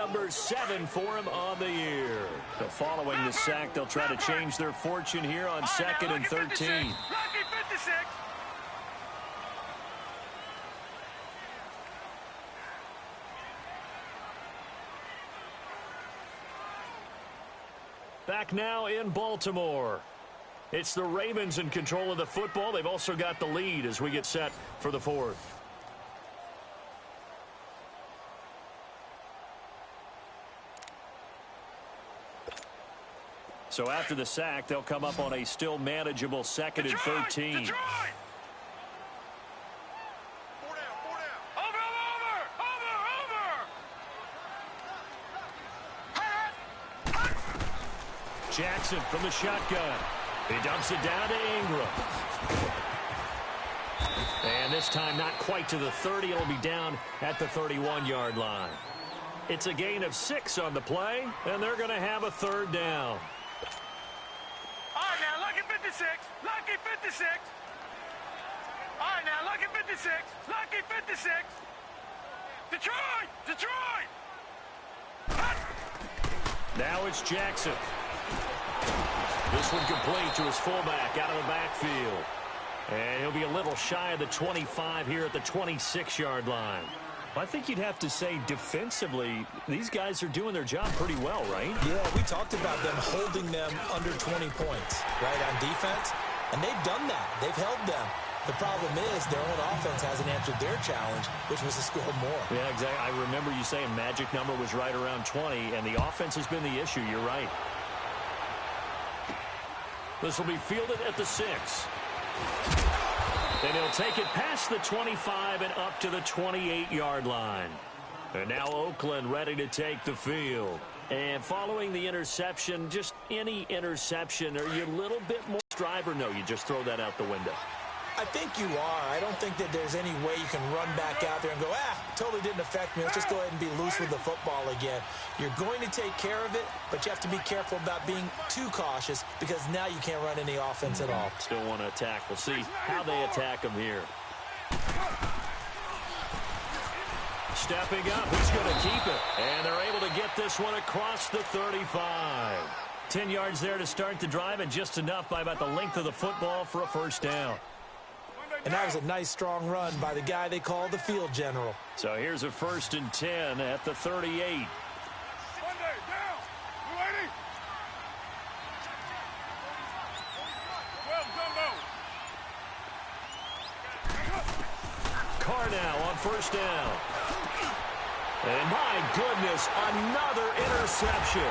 number 7 for him on the year. So following the sack, they'll try to change their fortune here on 2nd and 13. Lucky 56. Back now in Baltimore. It's the Ravens in control of the football. They've also got the lead as we get set for the 4th. So after the sack, they'll come up on a still manageable 2nd and 13. Detroit! Jackson from the shotgun. He dumps it down to Ingram. And this time not quite to the 30. It'll be down at the 31-yard line. It's a gain of 6 on the play, and they're going to have a 3rd down. All right, now, lucky 56. Lucky 56. All right, now, lucky 56. Lucky 56. Detroit! Detroit! Now it's Jackson. This one complete to his fullback out of the backfield. And he'll be a little shy of the 25 here at the 26-yard line. I think you'd have to say defensively, these guys are doing their job pretty well, right? Yeah, we talked about them holding them under 20 points, right, on defense. And they've done that. They've held them. The problem is their own offense hasn't answered their challenge, which was to score more. Yeah, exactly. I remember you saying magic number was right around 20, and the offense has been the issue. You're right. This will be fielded at the 6. And he'll take it past the 25 and up to the 28-yard line. And now Oakland ready to take the field. And following the interception, just any interception, are you a little bit more drive or no? You just throw that out the window. I think you are. I don't think that there's any way you can run back out there and go, totally didn't affect me. Let's just go ahead and be loose with the football again. You're going to take care of it, but you have to be careful about being too cautious because now you can't run any offense at all. Still want to attack. We'll see how they attack him here. Stepping up, he's going to keep it. And they're able to get this one across the 35. 10 yards there to start the drive, and just enough by about the length of the football for a 1st down. And that was a nice, strong run by the guy they call the field general. So here's a 1st and 10 at the 38. Carr now on 1st down. And my goodness, another interception.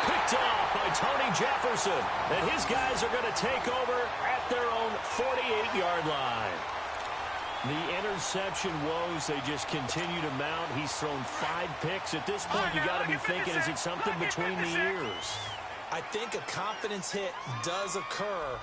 Picked off by Tony Jefferson. And his guys are going to take over at their own 48-yard line. The interception woes, they just continue to mount. He's thrown 5 picks. At this point, you got to be thinking, is it something between the ears? I think a confidence hit does occur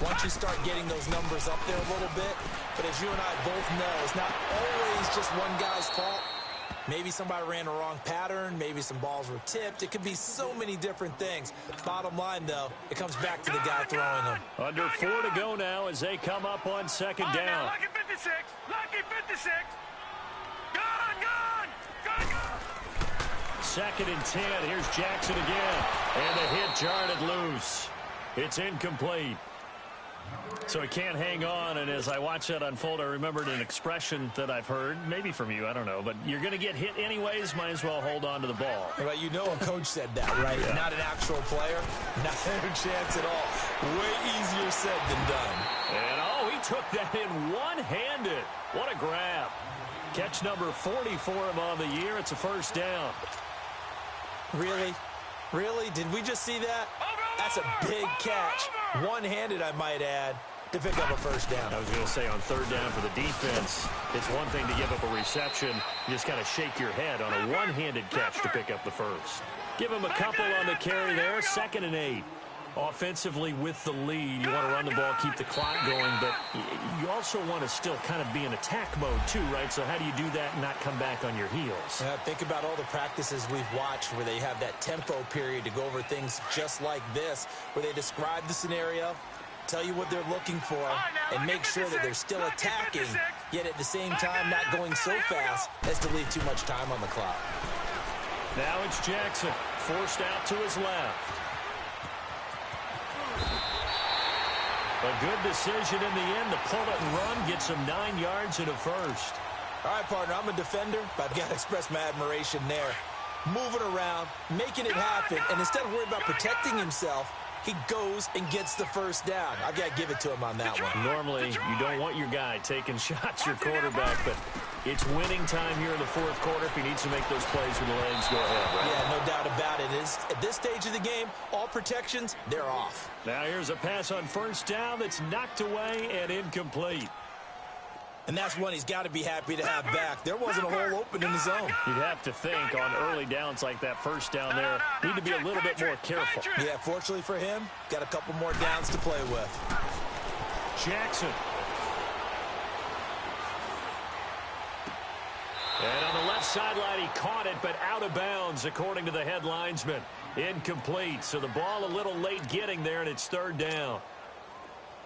once you start getting those numbers up there a little bit. But as you and I both know, it's not always just one guy's fault. Maybe somebody ran a wrong pattern. Maybe some balls were tipped. It could be so many different things. Bottom line, though, it comes back to the guy throwing them. Under 4 to go now as they come up on 2nd down. Lucky 56. Lucky 56. Gone. 2nd and 10. Here's Jackson again. And the hit jarred it loose. It's incomplete. So he can't hang on, and as I watch that unfold, I remembered an expression that I've heard, maybe from you, I don't know, but you're going to get hit anyways, might as well hold on to the ball. Well, you know a coach said that, right? Yeah. Not an actual player, not a chance at all. Way easier said than done. And, he took that in one-handed. What a grab. Catch number 40 for him on the year. It's a 1st down. Really? Really? Did we just see that? That's a big catch. One-handed, I might add, to pick up a 1st down. I was going to say on 3rd down for the defense, it's one thing to give up a reception. You just kind of shake your head on a one-handed catch to pick up the 1st. Give him a couple on the carry there. 2nd and 8. Offensively with the lead, you want to run the ball, keep the clock going, but you also want to still kind of be in attack mode too, right? So how do you do that and not come back on your heels? Think about all the practices we've watched where they have that tempo period to go over things just like this, where they describe the scenario, tell you what they're looking for, and make sure that they're still attacking, yet at the same time not going so fast as to leave too much time on the clock. Now it's Jackson, forced out to his left. A good decision in the end to pull it and run, gets him 9 yards and a first. All right, partner, I'm a defender, but I've got to express my admiration there. Moving around, making it happen, and instead of worrying about protecting himself, he goes and gets the first down. I've got to give it to him on that one. Normally, you don't want your guy taking shots, your quarterback, but it's winning time here in the fourth quarter. If he needs to make those plays with the legs, go ahead, right? Yeah, no doubt about it. At this stage of the game, all protections, they're off. Now here's a pass on first down that's knocked away and incomplete. And that's one he's got to be happy to have back. There wasn't a hole open in the zone. You'd have to think on early downs like that first down there, need to be a little bit more careful. Yeah, fortunately for him, got a couple more downs to play with. Jackson. And on the left sideline, he caught it, but out of bounds, according to the head linesman. Incomplete, so the ball a little late getting there, and it's third down.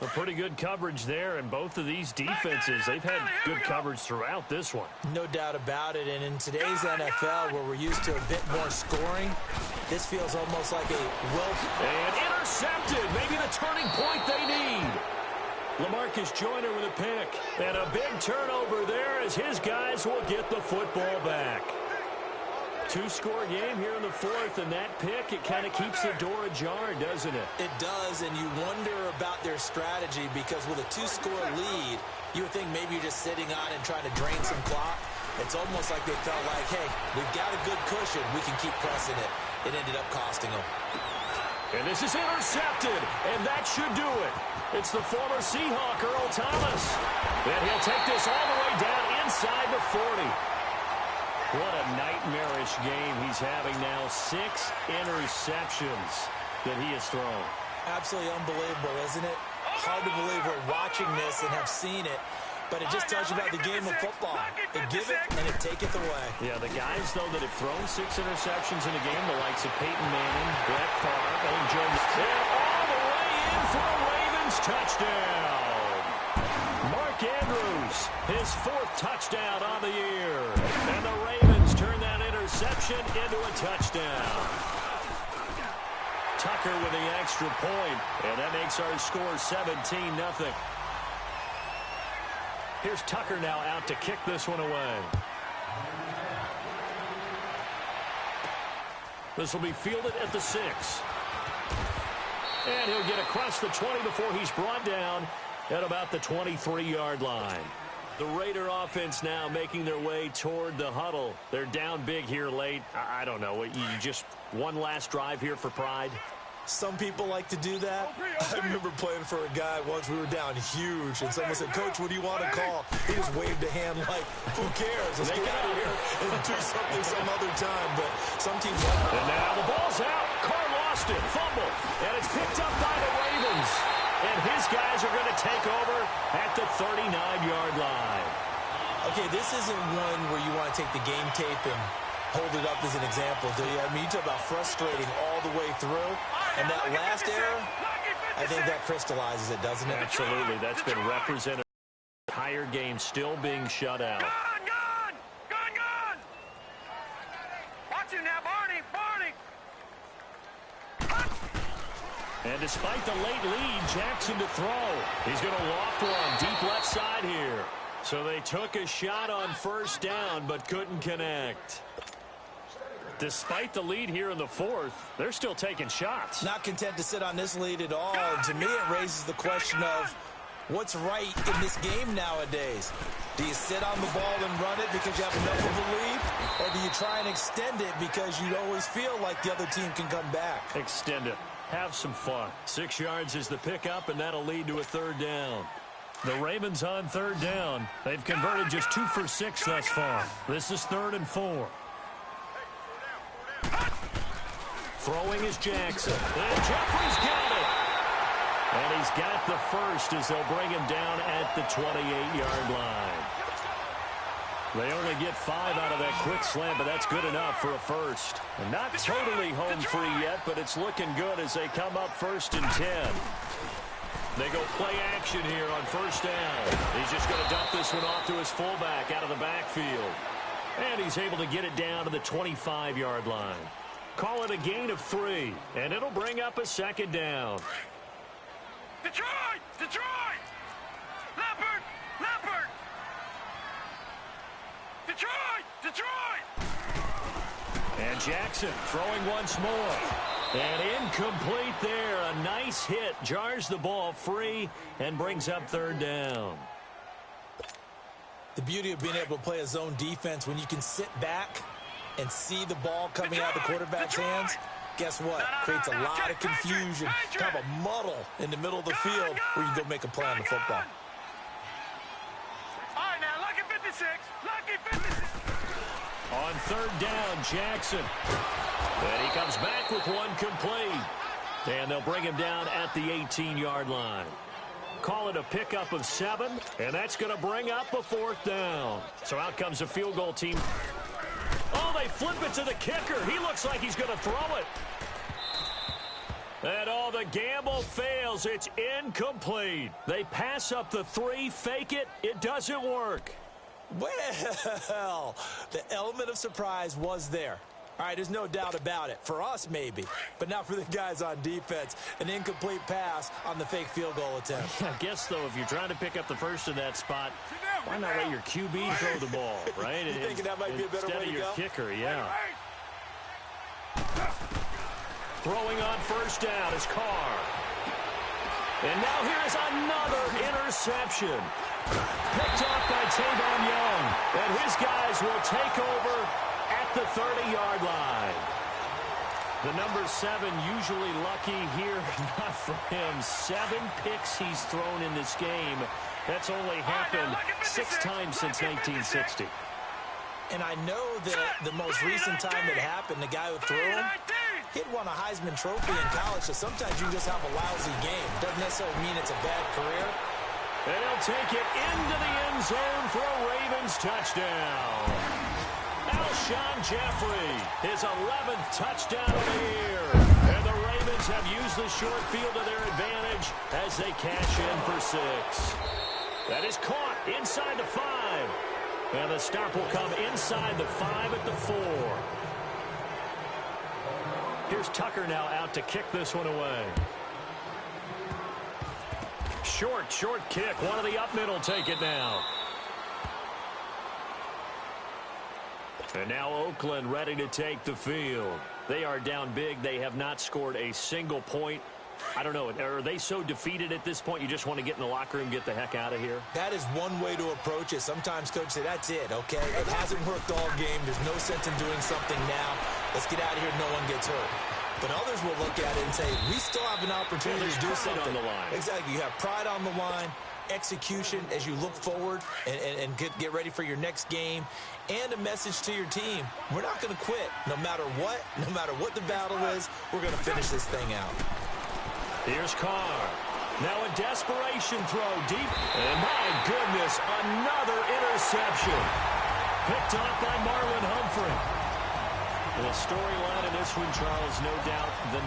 A pretty good coverage there, and both of these defenses, they've had good coverage throughout this one. No doubt about it, and in today's NFL, where we're used to a bit more scoring, this feels almost like a And intercepted, maybe the turning point they need. LaMarcus Joyner with a pick, and a big turnover there as his guys will get the football back. Two-score game here in the fourth, and that pick, it kind of keeps the door ajar, doesn't it? It does, and you wonder about their strategy because with a two-score lead, you would think maybe you're just sitting on and trying to drain some clock. It's almost like they felt like, hey, we've got a good cushion. We can keep pressing it. It ended up costing them. And this is intercepted, and that should do it. It's the former Seahawk, Earl Thomas. And he'll take this all the way down inside the 40. What a nightmarish game he's having now. 6 interceptions that he has thrown. Absolutely unbelievable, isn't it? Hard to believe we're watching this and have seen it, but it just tells you about the game of football. They give it and they take it away. Yeah, the guys, though, that have thrown 6 interceptions in a game, the likes of Peyton Manning, Brett Favre, and Jones, they're all the way in for a Ravens touchdown. Mark Andrews, his 4th touchdown on the year. And the Ravens turn that interception into a touchdown. Tucker with the extra point, and that makes our score 17-0. Here's Tucker now out to kick this one away. This will be fielded at the 6. And he'll get across the 20 before he's brought down at about the 23-yard line. The Raider offense now making their way toward the huddle. They're down big here late. I don't know. You just one last drive here for pride? Some people like to do that. I remember playing for a guy once. We were down huge, and someone said, "Coach, what do you want to call?" He just waved a hand like, "Who cares? Let's get out of here and do something some other time." But some teams like that. And now the ball's out. Carr lost it. Fumble. And it's picked up by the Ravens. And his guys are going to take over at the 39-yard line. Okay, this isn't one where you want to take the game tape and hold it up as an example, do you? I mean, you talk about frustrating all the way through. And that last error, I think that crystallizes it, doesn't it? Absolutely. That's been represented. Entire game still being shut out. Gone! Watch him now, Barney! And despite the late lead, Jackson to throw. He's going to loft one deep left side here. So they took a shot on first down, but couldn't connect. Despite the lead here in the fourth, they're still taking shots. Not content to sit on this lead at all. And to me, it raises the question of what's right in this game nowadays. Do you sit on the ball and run it because you have enough of a lead? Or do you try and extend it because you always feel like the other team can come back? Extend it. Have some fun. 6 yards is the pickup, and that'll lead to a third down. The Ravens on third down. They've converted just 2 for 6 thus far. This is 3rd and 4. Throwing is Jackson. And Jeffrey's got it. And he's got the first as they'll bring him down at the 28-yard line. They only get 5 out of that quick slant, but that's good enough for a first. And not totally home free yet, but it's looking good as they come up 1st and 10. They go play action here on first down. He's just going to dump this one off to his fullback out of the backfield. And he's able to get it down to the 25-yard line. Call it a gain of 3, and it'll bring up a second down. Detroit! Detroit! Leopard! Leopard! Detroit! Detroit! And Jackson throwing once more. And incomplete there. A nice hit. Jars the ball free and brings up third down. The beauty of being able to play a zone defense when you can sit back and see the ball coming out of the quarterback's hands, guess what? Creates a lot of confusion, kind of a muddle in the middle of the field where you can go make a play on the football. All right, now, lucky 56. Lucky 56. On third down, Jackson. And he comes back with one complete. And they'll bring him down at the 18-yard line. Call it a pickup of 7, and that's going to bring up a fourth down. So out comes a field goal team. Oh, they flip it to the kicker. He looks like he's going to throw it. And oh, the gamble fails. It's incomplete. They pass up the 3, fake it. It doesn't work. Well, the element of surprise was there. All right, there's no doubt about it. For us, maybe. But not for the guys on defense. An incomplete pass on the fake field goal attempt. I guess, though, if you're trying to pick up the first in that spot, why not let your QB throw the ball, right? You thinking that might be a better way to go? Instead of your kicker, yeah. Throwing on first down is Carr. And now here's another interception. Picked off by Tavon Young. And his guys will take over at the 30-yard line. The number 7 usually lucky here. Not for him. 7 picks he's thrown in this game. That's only happened 6 times since 1960. And I know that the most recent time it happened, the guy who threw him, he'd won a Heisman Trophy in college, so sometimes you just have a lousy game. Doesn't necessarily mean it's a bad career. And he'll take it into the end zone for a Ravens touchdown. Alshon Jeffrey, his 11th touchdown of the year. And the Ravens have used the short field to their advantage as they cash in for 6. That is caught inside the 5. And the stop will come inside the 5 at the 4. Here's Tucker now out to kick this one away. Short kick. One of the up middle take it now. And now Oakland ready to take the field. They are down big. They have not scored a single point. I don't know. Are they so defeated at this point you just want to get in the locker room, get the heck out of here? That is one way to approach it. Sometimes coaches say, that's it, okay? It hasn't worked all game. There's no sense in doing something now. Let's get out of here. No one gets hurt. But others will look at it and say, we still have an opportunity to do something. On the line. Exactly. You have pride on the line, execution as you look forward and get ready for your next game, and a message to your team. We're not going to quit. No matter what the battle is, we're going to finish this thing out. Here's Carr. Now a desperation throw deep. And my goodness, another interception. Picked off by Marlon Humphrey. The storyline in this one, Charles, no doubt the